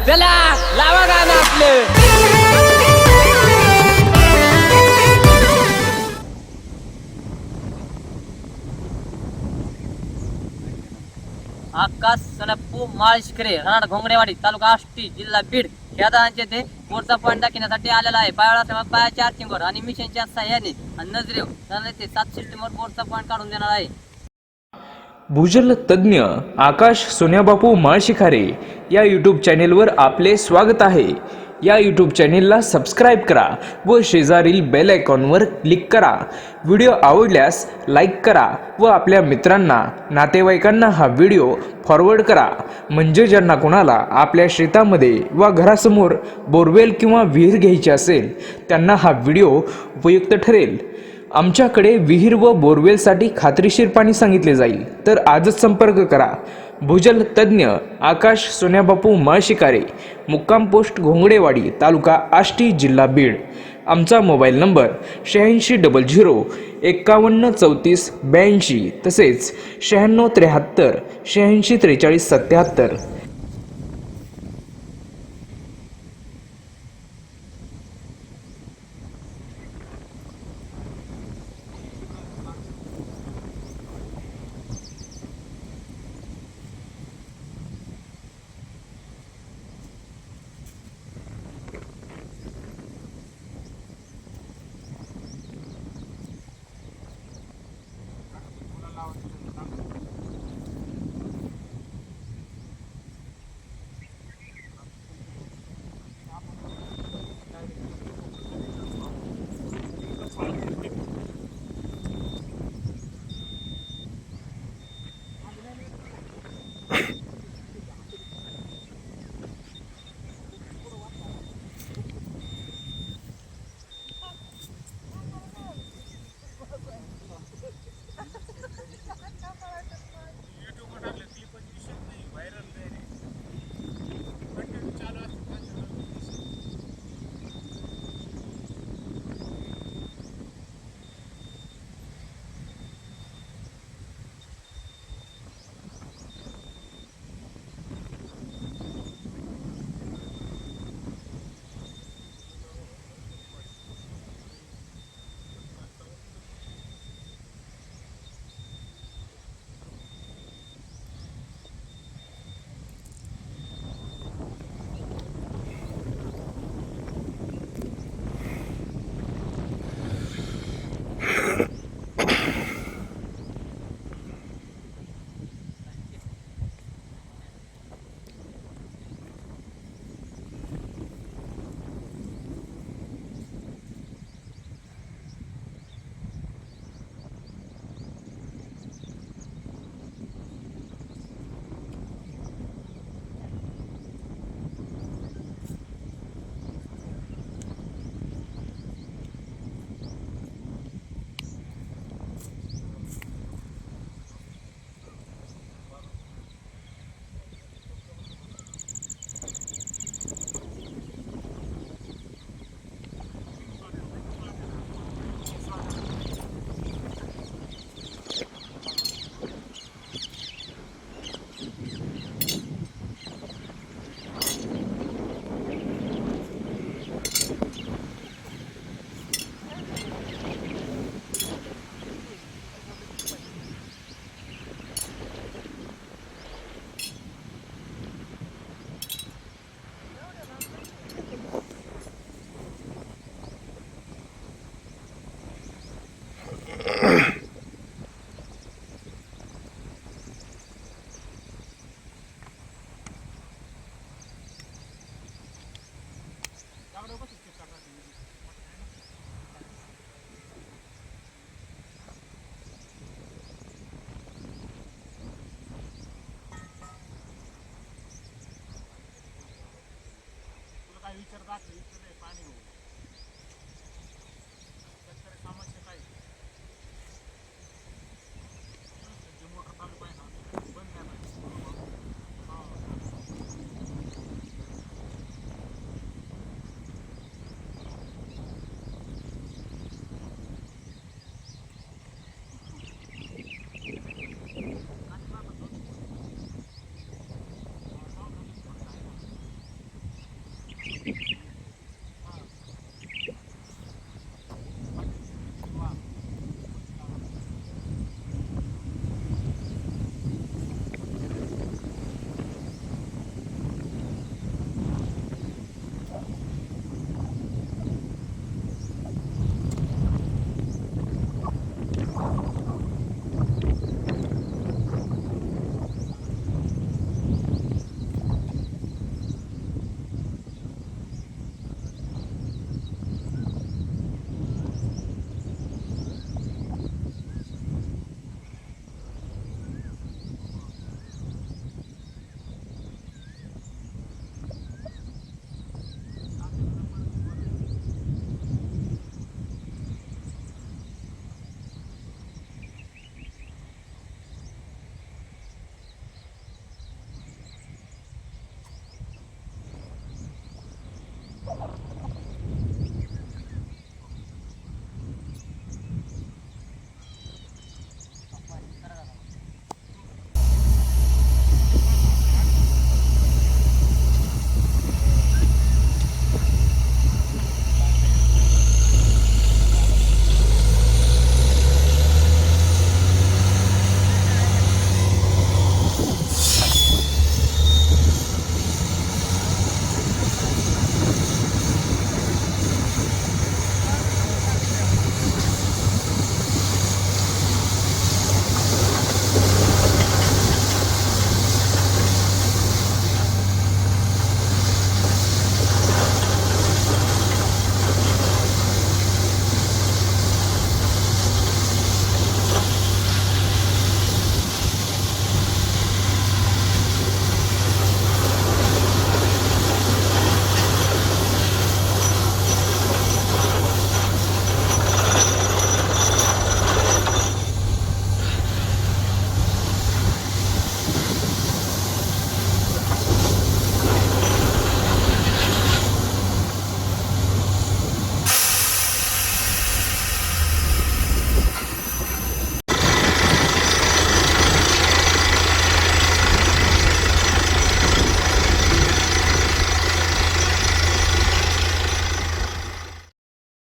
चला लावा गाणं आपलं. आकाश सनप्पू माळशिखरे राहणार घोंगडेवाडी तालुका आष्टी जिल्हा बीड या दानांचे ते मोर्चा पॉईंट दाखवण्यासाठी आलेला आहे. पायाला पायाच्या आर्थिंगवर आणि मिशनच्या सहाय्याने नजरेव ते 7 सिस्टमवर मोर्चा पॉईंट काढून देणार आहे. भूजल तज्ज्ञ आकाश सोन्याबापू माळशिखारे या यूट्यूब चॅनेलवर आपले स्वागत आहे. या यूट्यूब चॅनेलला सबस्क्राईब करा व शेजारील बेल आयकॉनवर क्लिक करा. व्हिडिओ आवडल्यास लाईक करा व आपल्या मित्रांना नातेवाईकांना हा व्हिडिओ फॉरवर्ड करा, म्हणजे ज्यांना कोणाला आपल्या शेतामध्ये व घरासमोर बोरवेल किंवा विहीर घ्यायची असेल त्यांना हा व्हिडिओ उपयुक्त ठरेल. आमच्याकडे विहीर व बोरवेलसाठी खात्रीशीर पाणी सांगितले जाईल, तर आजच संपर्क करा. भूजल तज्ज्ञ आकाश सोन्याबापू माळशिखारे, मुक्काम पोस्ट घोंगडेवाडी तालुका आष्टी जिल्हा बीड. आमचा मोबाईल नंबर 8600 51 34 82 तसेच 96 73 86 43 77. आहे